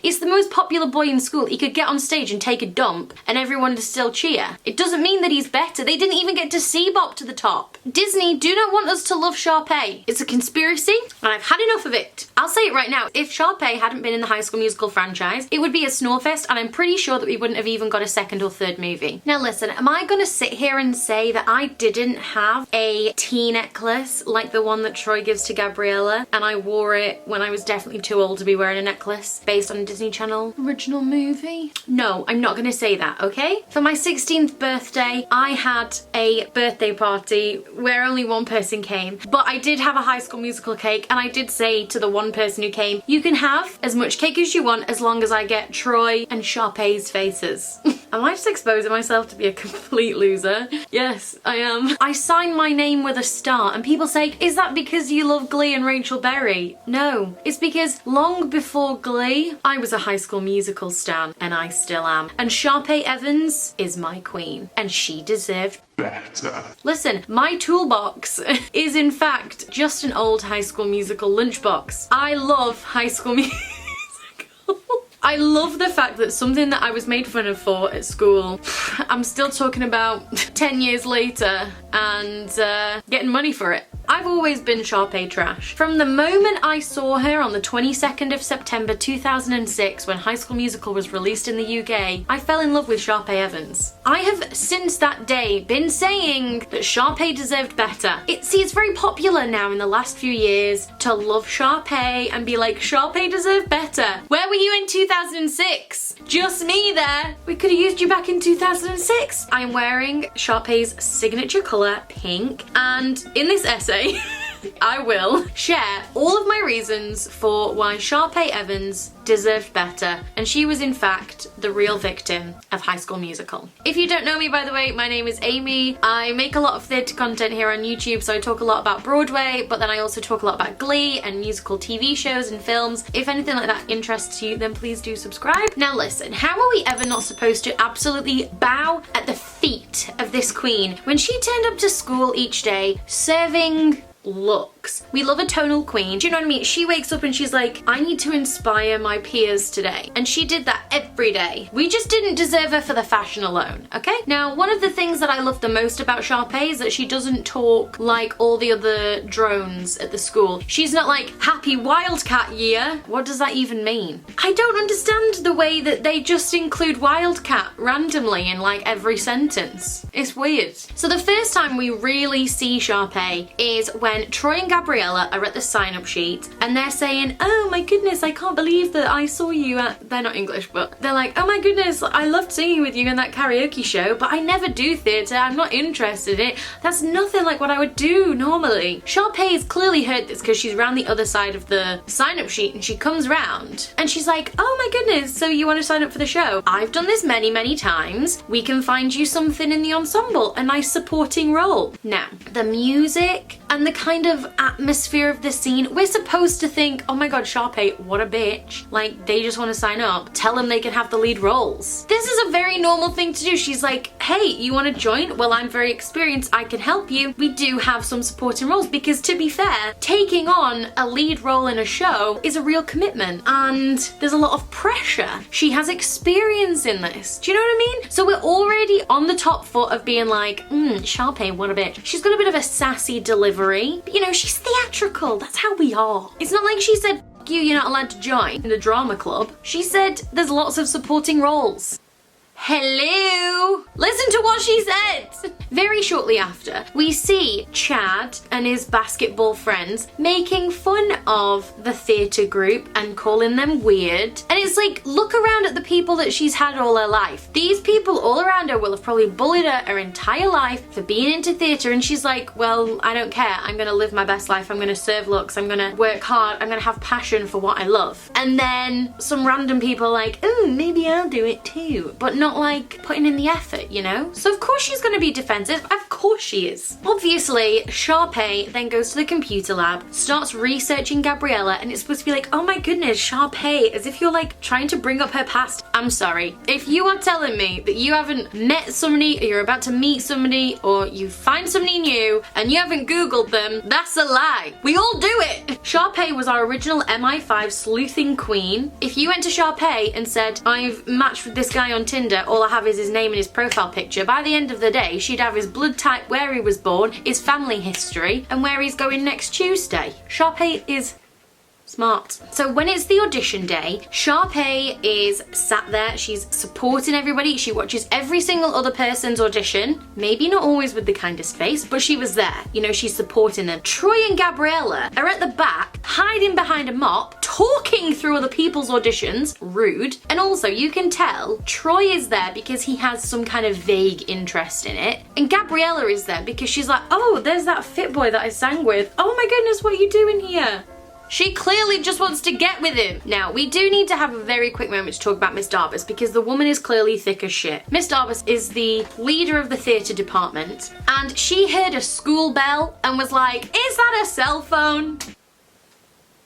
It's the most popular boy in school. He could get on stage and take a dump and everyone would still cheer. It doesn't mean that he's better. They didn't even get to see Bop to the top. Disney do not want us to love Sharpay. It's a conspiracy and I've had enough of it. I'll say it right now. If Sharpay hadn't been in the High School Musical franchise, it would be a snorefest and I'm pretty sure that we wouldn't have even got a second or third movie. Now listen, am I gonna sit here and say that I didn't have a tea necklace like the one that Troy gives to Gabriella and I wore it when I was definitely too old to be wearing a necklace based on a Disney Channel original movie? No, I'm not gonna say that, okay? For my 16th birthday, I had a birthday party where only one person came, but I did have a High School Musical cake and I did say to the one person who came, you can have as much cake as you want as long as I get Troy and Sharpay's faces. Am I just exposing myself to be a complete loser? Yes, I am. I signed my name with a star and people say, is that because you love Glee and Rachel Berry? No, it's because long before Glee, I was a High School Musical stan and I still am. And Sharpay Evans is my queen and she deserved better. Listen, my toolbox is in fact just an old High School Musical lunchbox. I love High School Musical. I love the fact that something that I was made fun of for at school, I'm still talking about 10 years later and getting money for it. I've always been Sharpay trash. From the moment I saw her on the 22nd of September 2006 when High School Musical was released in the UK, I fell in love with Sharpay Evans. I have since that day been saying that Sharpay deserved better. It's very popular now in the last few years to love Sharpay and be like, Sharpay deserved better. Where were you in 2006? Just me there. We could have used you back in 2006. I'm wearing Sharpay's signature colour, pink, and in this essay, I will share all of my reasons for why Sharpay Evans deserved better, and she was in fact the real victim of High School Musical. If you don't know me, by the way, my name is Amy. I make a lot of theatre content here on YouTube, so I talk a lot about Broadway, but then I also talk a lot about Glee and musical TV shows and films. If anything like that interests you, then please do subscribe. Now listen, how are we ever not supposed to absolutely bow at the feet of this queen when she turned up to school each day serving looks? We love a tonal queen. Do you know what I mean? She wakes up and she's like, I need to inspire my peers today. And she did that every day. We just didn't deserve her for the fashion alone, okay? Now, one of the things that I love the most about Sharpay is that she doesn't talk like all the other drones at the school. She's not like, happy Wildcat year. What does that even mean? I don't understand the way that they just include Wildcat randomly in like every sentence. It's weird. So the first time we really see Sharpay is when Troy and Gabriella are at the sign-up sheet and they're saying, oh my goodness, I can't believe that I saw you at, they're not English, but they're like, oh my goodness, I loved singing with you in that karaoke show, but I never do theatre, I'm not interested in it. That's nothing like what I would do normally. Sharpay has clearly heard this because she's around the other side of the sign-up sheet and she comes round and she's like, oh my goodness, so you want to sign up for the show? I've done this many, many times. We can find you something in the ensemble, a nice supporting role. Now, the music and the kind of atmosphere of the scene, we're supposed to think, oh my god, Sharpay, what a bitch. Like, they just want to sign up. Tell them they can have the lead roles. This is a very normal thing to do. She's like, hey, you want to join? Well, I'm very experienced. I can help you. We do have some supporting roles because, to be fair, taking on a lead role in a show is a real commitment and there's a lot of pressure. She has experience in this. Do you know what I mean? So we're already on the top foot of being like, Sharpay, what a bitch. She's got a bit of a sassy delivery, but you know, she's theatrical. That's how we are. It's not like she said, F you, you're not allowed to join the drama club. She said there's lots of supporting roles. Hello? Listen to what she said! Very shortly after, we see Chad and his basketball friends making fun of the theatre group and calling them weird. And it's like, look around at the people that she's had all her life. These people all around her will have probably bullied her entire life for being into theatre, and she's like, well, I don't care. I'm gonna live my best life. I'm gonna serve looks. I'm gonna work hard. I'm gonna have passion for what I love. And then some random people are like, oh, maybe I'll do it too. But not like putting in the effort, you know? So of course she's gonna be defensive. Of course she is. Obviously, Sharpay then goes to the computer lab, starts researching Gabriella, and it's supposed to be like, oh my goodness, Sharpay, as if you're like trying to bring up her past. I'm sorry. If you are telling me that you haven't met somebody, or you're about to meet somebody, or you find somebody new, and you haven't Googled them, that's a lie. We all do it. Sharpay was our original MI5 sleuthing queen. If you went to Sharpay and said, I've matched with this guy on Tinder, all I have is his name and his profile picture, by the end of the day, she'd have his blood type, where he was born, his family history, and where he's going next Tuesday. Sharpay is smart. So when it's the audition day, Sharpay is sat there, she's supporting everybody, she watches every single other person's audition, maybe not always with the kindest face, but she was there, you know, she's supporting them. Troy and Gabriella are at the back, hiding behind a mop, talking through other people's auditions, rude, and also you can tell Troy is there because he has some kind of vague interest in it, and Gabriella is there because she's like, oh, there's that fit boy that I sang with, oh my goodness, what are you doing here? She clearly just wants to get with him. Now, we do need to have a very quick moment to talk about Miss Darbus because the woman is clearly thick as shit. Miss Darbus is the leader of the theatre department and she heard a school bell and was like, is that a cell phone?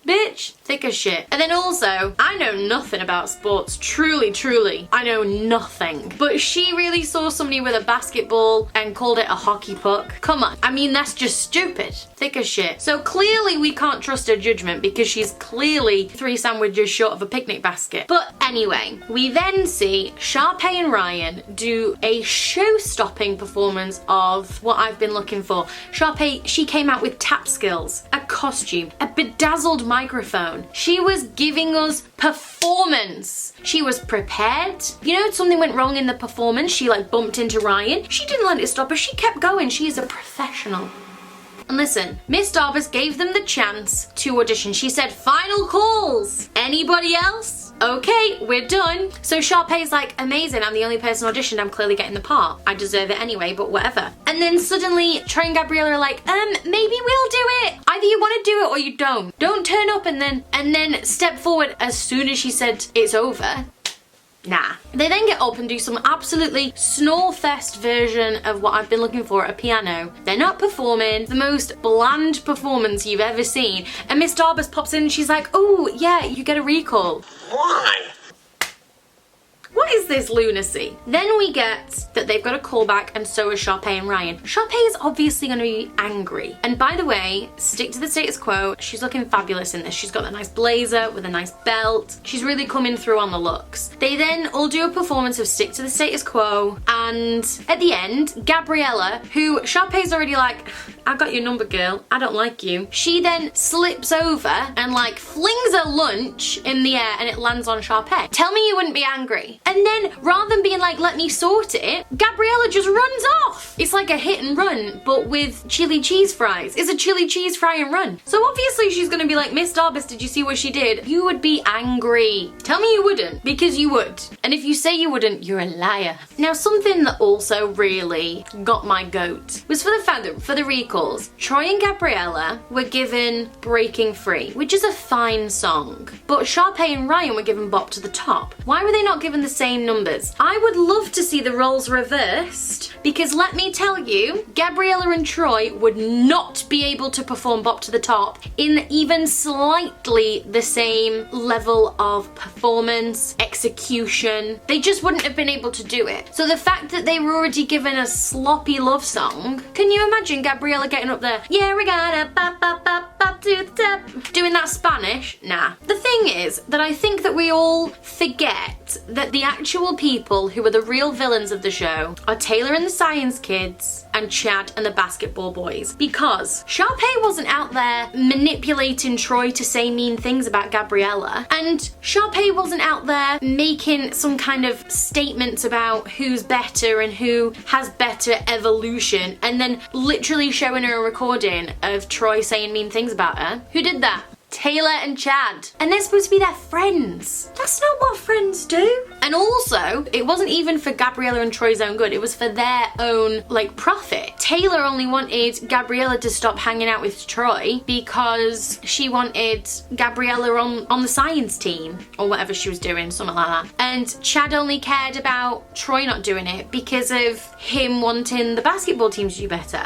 Bitch, thick as shit. And then also, I know nothing about sports, truly, I know nothing. But she really saw somebody with a basketball and called it a hockey puck. Come on, I mean, that's just stupid. Thick as shit. So clearly we can't trust her judgment because she's clearly 3 sandwiches short of a picnic basket. But anyway, we then see Sharpay and Ryan do a show-stopping performance of what I've been looking for. Sharpay, she came out with tap skills, a costume, a bedazzled microphone. She was giving us performance. She was prepared. You know, something went wrong in the performance. She like bumped into Ryan. She didn't let it stop her. She kept going. She is a professional. And listen, Miss Darbus gave them the chance to audition. She said, final calls. Anybody else? Okay, we're done. So Sharpay's like, amazing, I'm the only person auditioned, I'm clearly getting the part. I deserve it anyway, but whatever. And then suddenly, Troy and Gabriella are like, maybe we'll do it. Either you want to do it or you don't. Don't turn up and then step forward as soon as she said it's over. Nah. They then get up and do some absolutely snore-fest version of what I've been looking for at a piano. They're not performing, the most bland performance you've ever seen. And Miss Darbus pops in and she's like, oh yeah, you get a recall. Why? What is this lunacy? Then we get that they've got a callback and so is Sharpay and Ryan. Sharpay is obviously going to be angry. And by the way, stick to the status quo. She's looking fabulous in this. She's got that nice blazer with a nice belt. She's really coming through on the looks. They then all do a performance of stick to the status quo. And at the end, Gabriella, who Sharpay's already like, I got your number, girl. I don't like you. She then slips over and like flings her lunch in the air and it lands on Sharpay. Tell me you wouldn't be angry. And then rather than being like, let me sort it, Gabriella just runs off. It's like a hit and run, but with chili cheese fries. It's a chili cheese fry and run. So obviously she's gonna be like, Miss Darbus, did you see what she did? You would be angry. Tell me you wouldn't, because you would. And if you say you wouldn't, you're a liar. Now something that also really got my goat was for the fact that for the recalls, Troy and Gabriella were given Breaking Free, which is a fine song. But Sharpay and Ryan were given Bop to the Top. Why were they not given the same numbers? I would love to see the roles reversed because let me tell you, Gabriella and Troy would not be able to perform Bop to the Top in even slightly the same level of performance, execution. They just wouldn't have been able to do it. So the fact that they were already given a sloppy love song, can you imagine Gabriella getting up there, yeah, we gotta bop, bop, bop, bop to the top, doing that Spanish? Nah. The thing is that I think that we all forget that the actual people who are the real villains of the show are Taylor and the Science Kids and Chad and the Basketball Boys, because Sharpay wasn't out there manipulating Troy to say mean things about Gabriella, and Sharpay wasn't out there making some kind of statements about who's better and who has better evolution and then literally showing her a recording of Troy saying mean things about her. Who did that? Taylor and Chad. And they're supposed to be their friends. That's not what friends do. And also, it wasn't even for Gabriella and Troy's own good. It was for their own, like, profit. Taylor only wanted Gabriella to stop hanging out with Troy because she wanted Gabriella on the science team or whatever she was doing, something like that. And Chad only cared about Troy not doing it because of him wanting the basketball team to do better.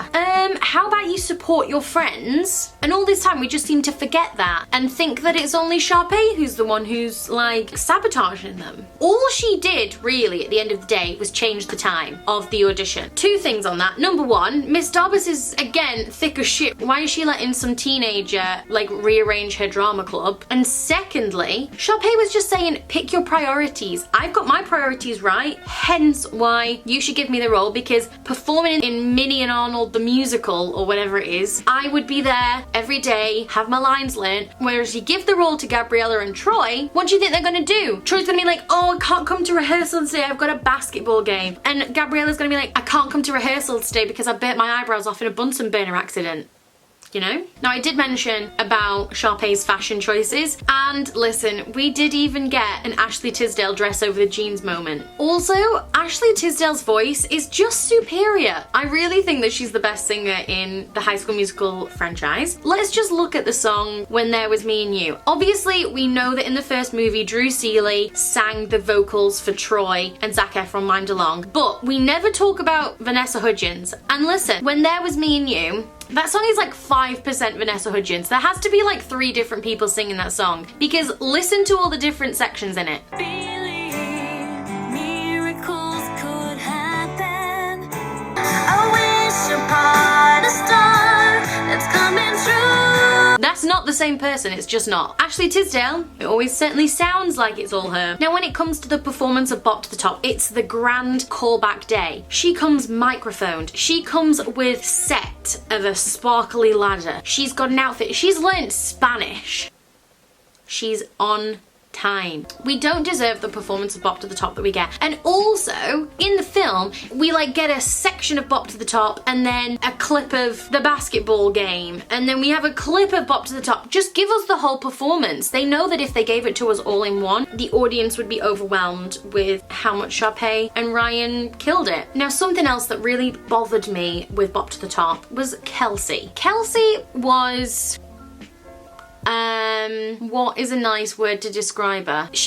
How about you support your friends? And all this time, we just seem to forget that that and think that it's only Sharpay who's the one who's like sabotaging them. All she did really at the end of the day was change the time of the audition. Two things on that. Number one, Miss Darbus is again thick as shit. Why is she letting some teenager like rearrange her drama club? And secondly, Sharpay was just saying pick your priorities. I've got my priorities right, hence why you should give me the role, because performing in Minnie and Arnold the musical or whatever it is, I would be there every day, have my lines learned. Whereas you give the role to Gabriella and Troy, what do you think they're gonna do? Troy's gonna be like, oh, I can't come to rehearsal today, I've got a basketball game. And Gabriella's gonna be like, I can't come to rehearsal today because I burnt my eyebrows off in a Bunsen burner accident. You know? Now, I did mention about Sharpay's fashion choices, and listen, we did even get an Ashley Tisdale dress over the jeans moment. Also, Ashley Tisdale's voice is just superior. I really think that she's the best singer in the High School Musical franchise. Let's just look at the song When There Was Me and You. Obviously, we know that in the first movie, Drew Seeley sang the vocals for Troy and Zac Efron mimed along, but we never talk about Vanessa Hudgens. And listen, When There Was Me and You, that song is like 5% Vanessa Hudgens. There has to be like 3 different people singing that song, because listen to all the different sections in it. Miracles could happen. I wish upon a star that's coming true. That's not the same person, it's just not. Ashley Tisdale, it always certainly sounds like it's all her. Now when it comes to the performance of Bop to the Top, it's the grand callback day. She comes microphoned, she comes with set of a sparkly ladder. She's got an outfit, she's learnt Spanish. She's on time. We don't deserve the performance of Bop to the Top that we get. And also, in the film, we like get a section of Bop to the Top and then a clip of the basketball game. And then we have a clip of Bop to the Top. Just give us the whole performance. They know that if they gave it to us all in one, the audience would be overwhelmed with how much Sharpay and Ryan killed it. Now, something else that really bothered me with Bop to the Top was Kelsey. Kelsey was... what is a nice word to describe her? But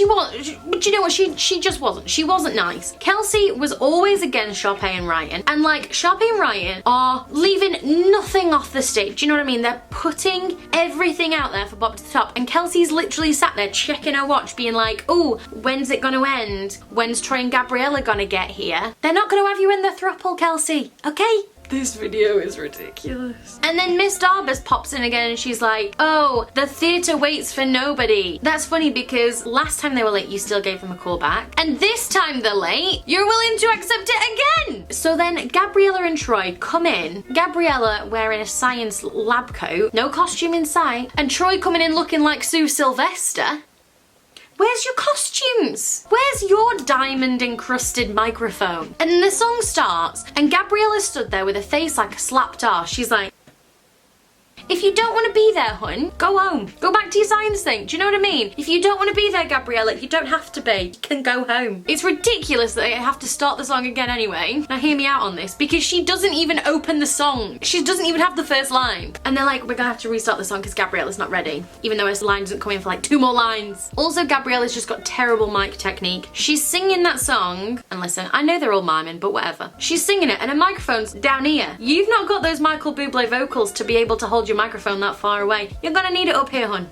you know what? She just wasn't. She wasn't nice. Kelsey was always against Sharpay and Ryan. And like, Sharpay and Ryan are leaving nothing off the stage. Do you know what I mean? They're putting everything out there for Bop to the Top. And Kelsey's literally sat there checking her watch, being like, oh, when's it gonna end? When's Troy and Gabriella gonna get here? They're not gonna have you in the throuple, Kelsey, okay? This video is ridiculous. And then Miss Darbus pops in again and she's like, oh, the theatre waits for nobody. That's funny because last time they were late, you still gave them a call back. And this time they're late, you're willing to accept it again. So then Gabriella and Troy come in. Gabriella wearing a science lab coat, no costume in sight, and Troy coming in looking like Sue Sylvester. Where's your costumes? Where's your diamond encrusted microphone? And then the song starts and Gabriella stood there with a face like a slapped arse. She's like, if you don't want to be there, hun, go home. Go back to your science thing. Do you know what I mean? If you don't want to be there, Gabriella, you don't have to be. You can go home. It's ridiculous that I have to start the song again anyway. Now hear me out on this, because she doesn't even open the song. She doesn't even have the first line. And they're like, we're gonna have to restart the song because Gabriella's not ready. Even though her line doesn't come in for like 2 more lines. Also, Gabriella's just got terrible mic technique. She's singing that song, and listen, I know they're all miming, but whatever. She's singing it and her microphone's down here. You've not got those Michael Bublé vocals to be able to hold your microphone that far away. You're gonna need it up here, hun.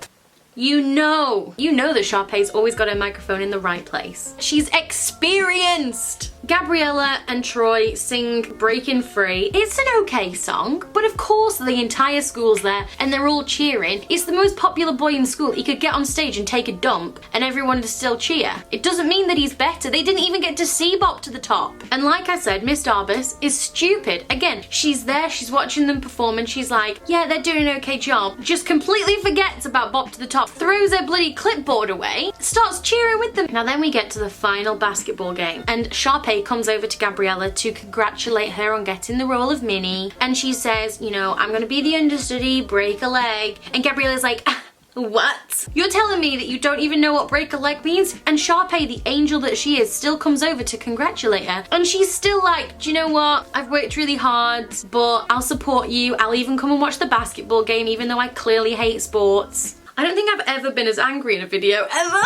You know that Sharpay's always got her microphone in the right place. She's experienced. Gabriella and Troy sing Breaking Free. It's an okay song, but of course the entire school's there and they're all cheering. It's the most popular boy in school. He could get on stage and take a dump and everyone would still cheer. It doesn't mean that he's better. They didn't even get to see Bop to the Top. And like I said, Miss Darbus is stupid. Again, she's there, she's watching them perform and she's like, yeah, they're doing an okay job. Just completely forgets about Bop to the Top, throws her bloody clipboard away, starts cheering with them. Now then we get to the final basketball game and Sharpay comes over to Gabriella to congratulate her on getting the role of Minnie, and she says, you know, I'm gonna be the understudy, break a leg. And Gabriella's like, what? You're telling me that you don't even know what break a leg means? And Sharpay, the angel that she is, still comes over to congratulate her. And she's still like, do you know what? I've worked really hard, but I'll support you. I'll even come and watch the basketball game, even though I clearly hate sports. I don't think I've ever been as angry in a video, ever.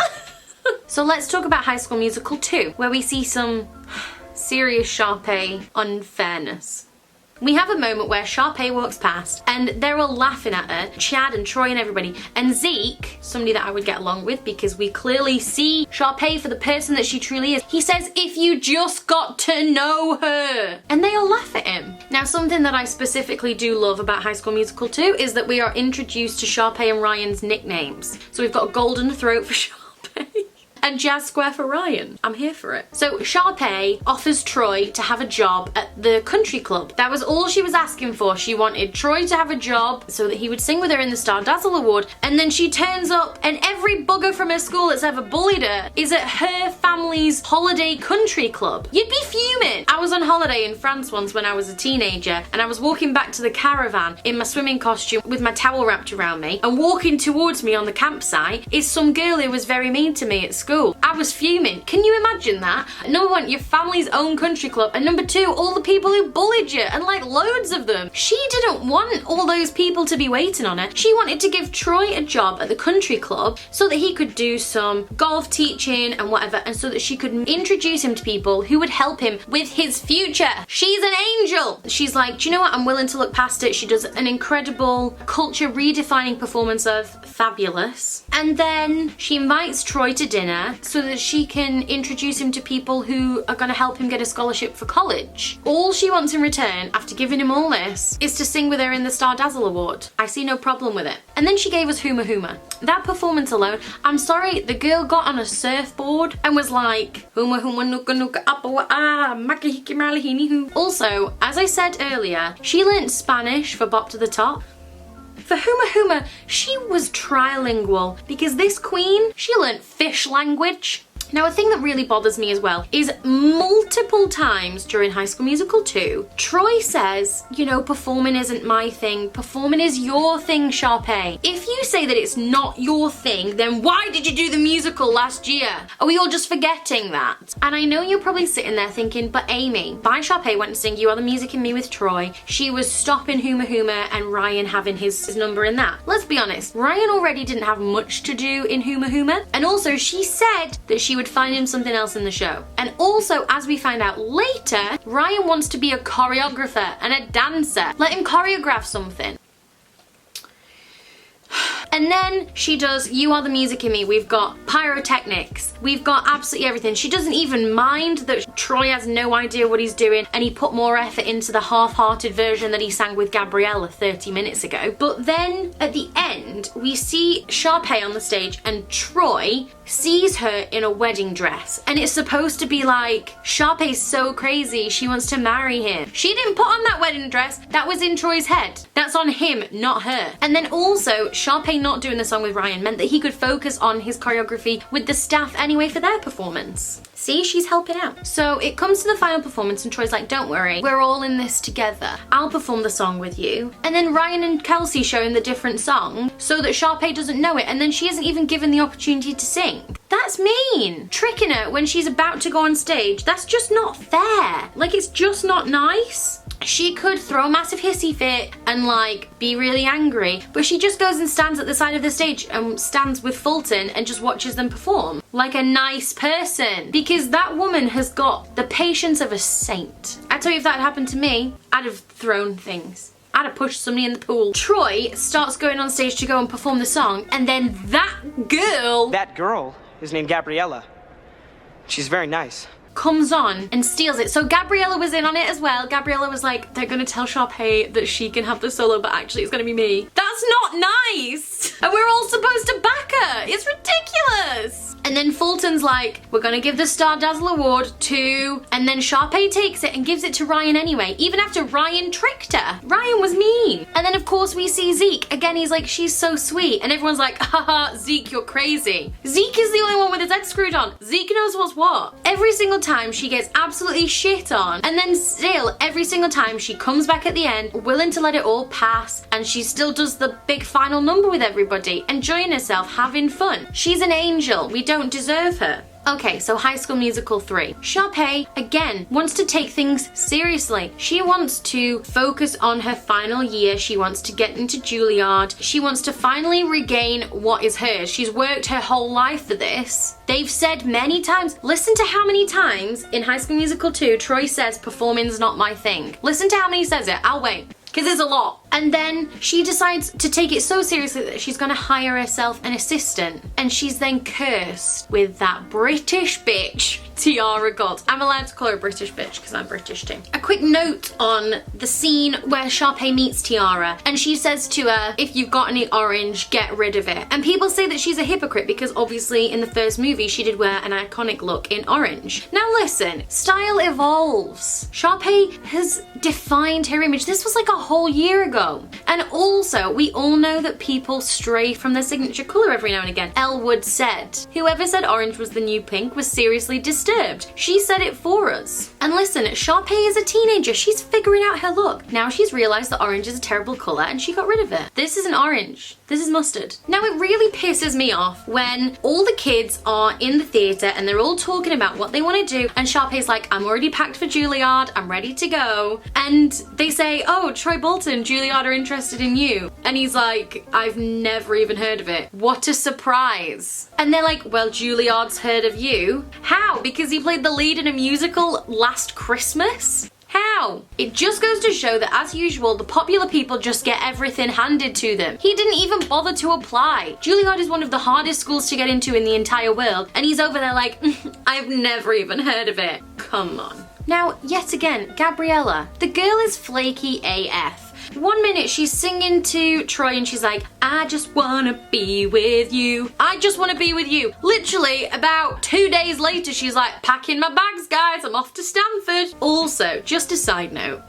So let's talk about High School Musical 2, where we see some serious Sharpay unfairness. We have a moment where Sharpay walks past and they're all laughing at her, Chad and Troy and everybody. And Zeke, somebody that I would get along with because we clearly see Sharpay for the person that she truly is, he says, if you just got to know her. And they all laugh at him. Now, something that I specifically do love about High School Musical 2 is that we are introduced to Sharpay and Ryan's nicknames. So we've got Golden Throat for Sharpay. And Jazz Square for Ryan. I'm here for it. So Sharpay offers Troy to have a job at the country club. That was all she was asking for. She wanted Troy to have a job so that he would sing with her in the Star Dazzle Award. And then she turns up and every bugger from her school that's ever bullied her is at her family's holiday country club. You'd be fuming. I was on holiday in France once when I was a teenager and I was walking back to the caravan in my swimming costume with my towel wrapped around me, and walking towards me on the campsite is some girl who was very mean to me at school. I was fuming. Can you imagine that? Number one, your family's own country club, and number two, all the people who bullied you, and like loads of them. She didn't want all those people to be waiting on her. She wanted to give Troy a job at the country club so that he could do some golf teaching and whatever, and so that she could introduce him to people who would help him with his future. She's an angel. She's like, do you know what? I'm willing to look past it. She does an incredible culture redefining performance of Fabulous. And then she invites Troy to dinner so that she can introduce him to people who are going to help him get a scholarship for college. All she wants in return, after giving him all this, is to sing with her in the Star Dazzle Award. I see no problem with it. And then she gave us Huma Huma. That performance alone, I'm sorry, the girl got on a surfboard and was like, Huma Huma Nuka Nuka Appa Ah Maki Hiki Marlahini Hoo. Also, as I said earlier, she learnt Spanish for Bop to the Top. For Huma Huma, she was trilingual because this queen, she learnt fish language. Now, a thing that really bothers me as well is multiple times during High School Musical 2, Troy says, you know, performing isn't my thing. Performing is your thing, Sharpay. If you say that it's not your thing, then why did you do the musical last year? Are we all just forgetting that? And I know you're probably sitting there thinking, but Amy, by Sharpay went to sing You Are the Music in Me with Troy. She was stopping Huma Huma and Ryan having his number in that. Let's be honest, Ryan already didn't have much to do in Huma Huma. And also, she said that she would find him something else in the show. And also, as we find out later, Ryan wants to be a choreographer and a dancer. Let him choreograph something. And then she does You Are the Music in Me. We've got pyrotechnics. We've got absolutely everything. She doesn't even mind that Troy has no idea what he's doing and he put more effort into the half-hearted version that he sang with Gabriella 30 minutes ago. But then at the end, we see Sharpay on the stage and Troy sees her in a wedding dress. And it's supposed to be like, Sharpay's so crazy, she wants to marry him. She didn't put on that wedding dress. That was in Troy's head. That's on him, not her. And then also, Sharpay not doing the song with Ryan meant that he could focus on his choreography with the staff anyway for their performance. See, she's helping out. So it comes to the final performance and Troy's like, don't worry, we're all in this together. I'll perform the song with you. And then Ryan and Kelsey show him the different song so that Sharpay doesn't know it, and then she isn't even given the opportunity to sing. That's mean. Tricking her when she's about to go on stage, that's just not fair. Like, it's just not nice. She could throw a massive hissy fit and like be really angry, but she just goes and stands at the side of the stage and stands with Fulton and just watches them perform like a nice person, because that woman has got the patience of a saint. I tell you, if that had happened to me, I'd have thrown things. I'd have pushed somebody in the pool. Troy starts going on stage to go and perform the song, and then that girl is named Gabriella. She's very nice. Comes on and steals it. So Gabriella was in on it as well. Gabriella was like, they're gonna tell Sharpay that she can have the solo, but actually it's gonna be me. That's not nice! And we're all supposed to back her! It's ridiculous! And then Fulton's like, we're gonna give the Star Dazzle Award to... And then Sharpay takes it and gives it to Ryan anyway, even after Ryan tricked her. Ryan was mean. And then of course we see Zeke. Again, he's like, she's so sweet. And everyone's like, haha, Zeke, you're crazy. Zeke is the only one with his head screwed on. Zeke knows what's what. Every single time she gets absolutely shit on, and then still every single time she comes back at the end willing to let it all pass, and she still does the big final number with everybody, enjoying herself, having fun. She's an angel. We don't deserve her. Okay, so High School Musical 3. Sharpay, again, wants to take things seriously. She wants to focus on her final year. She wants to get into Juilliard. She wants to finally regain what is hers. She's worked her whole life for this. They've said many times, listen to how many times in High School Musical 2 Troy says performing's not my thing. Listen to how many he says it. I'll wait. Because there's a lot. And then she decides to take it so seriously that she's gonna hire herself an assistant. And she's then cursed with that British bitch Tiara God. I'm allowed to call her a British bitch because I'm British too. A quick note on the scene where Sharpay meets Tiara and she says to her, if you've got any orange, get rid of it. And people say that she's a hypocrite because obviously in the first movie she did wear an iconic look in orange. Now listen, style evolves. Sharpay has defined her image. This was like a whole year ago. And also, we all know that people stray from their signature colour every now and again. Elwood said, whoever said orange was the new pink was seriously disturbed. She said it for us. And listen, Sharpay is a teenager. She's figuring out her look. Now she's realised that orange is a terrible colour and she got rid of it. This isn't orange. This is mustard. Now it really pisses me off when all the kids are in the theatre and they're all talking about what they want to do and Sharpay's like, I'm already packed for Juilliard, I'm ready to go. And they say, oh, Troy Bolton, Juilliard are interested in you. And he's like, I've never even heard of it. What a surprise. And they're like, well, Juilliard's heard of you. How? Because he played the lead in a musical last Christmas? How? It just goes to show that, as usual, the popular people just get everything handed to them. He didn't even bother to apply. Juilliard is one of the hardest schools to get into in the entire world, and he's over there like, I've never even heard of it. Come on. Now, yet again, Gabriella. The girl is flaky AF. 1 minute she's singing to Troy and she's like, I just wanna be with you. I just wanna be with you. Literally about 2 days later she's like, packing my bags guys, I'm off to Stanford. Also, just a side note,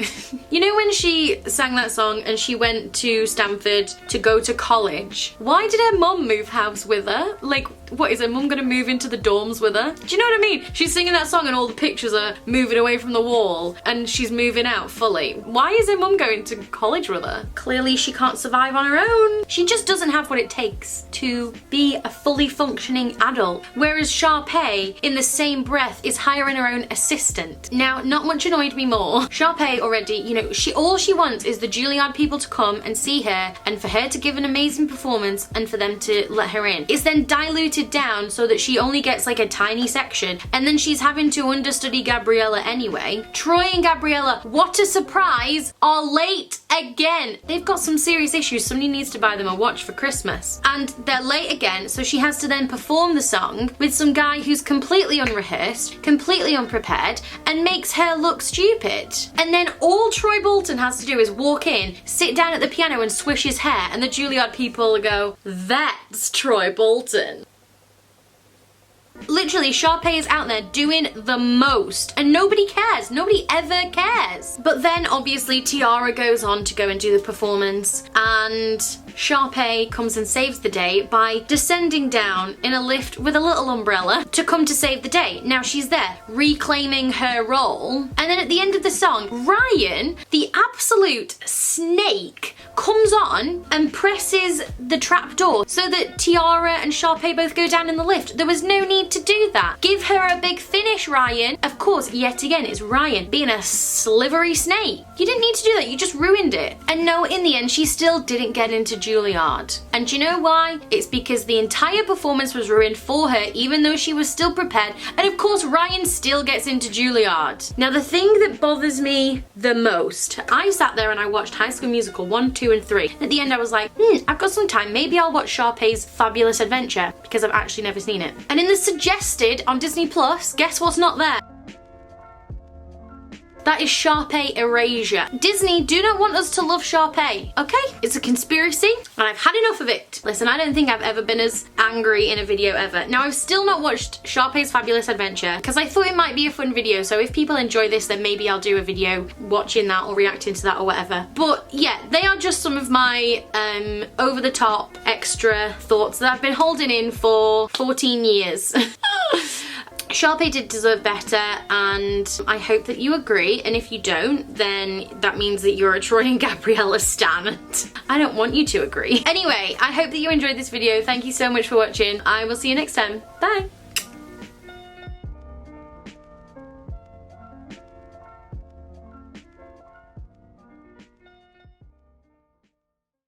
you know when she sang that song and she went to Stanford to go to college, why did her mum move house with her? Like, what, is her mum gonna move into the dorms with her? Do you know what I mean? She's singing that song and all the pictures are moving away from the wall and she's moving out fully. Why is her mum going to college with her? Clearly she can't survive on her own. She just doesn't have what it takes to be a fully functioning adult. Whereas Sharpay, in the same breath, is hiring her own assistant. Now, not much annoyed me more. Sharpay already, you know, all she wants is the Juilliard people to come and see her and for her to give an amazing performance and for them to let her in. It's then diluted down so that she only gets like a tiny section and then she's having to understudy Gabriella anyway. Troy and Gabriella, what a surprise, are late again. They've got some serious issues. Somebody needs to buy them a watch for Christmas. And they're late again, so she has to then perform the song with some guy who's completely unrehearsed, completely unprepared, and makes her look stupid. And then all Troy Bolton has to do is walk in, sit down at the piano and swish his hair, and the Juilliard people go, that's Troy Bolton. Literally, Sharpay is out there doing the most and nobody cares. Nobody ever cares. But then obviously Tiara goes on to go and do the performance and Sharpay comes and saves the day by descending down in a lift with a little umbrella to come to save the day. Now she's there reclaiming her role and then at the end of the song, Ryan, the absolute snake, comes on and presses the trap door so that Tiara and Sharpay both go down in the lift. There was no need to do that. Give her a big finish, Ryan. Of course, yet again, it's Ryan being a slivery snake. You didn't need to do that, you just ruined it. And no, in the end, she still didn't get into Juilliard. And do you know why? It's because the entire performance was ruined for her, even though she was still prepared. And of course, Ryan still gets into Juilliard. Now, the thing that bothers me the most, I sat there and I watched High School Musical 1, 2, and 3. At the end, I was like, I've got some time. Maybe I'll watch Sharpay's Fabulous Adventure because I've actually never seen it. And in the suggested on Disney Plus, guess what's not there? That is Sharpay erasure. Disney do not want us to love Sharpay, okay? It's a conspiracy and I've had enough of it. Listen, I don't think I've ever been as angry in a video ever. Now, I've still not watched Sharpay's Fabulous Adventure because I thought it might be a fun video, so if people enjoy this, then maybe I'll do a video watching that or reacting to that or whatever. But yeah, they are just some of my over-the-top extra thoughts that I've been holding in for 14 years. Sharpay did deserve better and I hope that you agree, and if you don't, then that means that you're a Troy and Gabriella stan. I don't want you to agree. Anyway, I hope that you enjoyed this video. Thank you so much for watching. I will see you next time. Bye!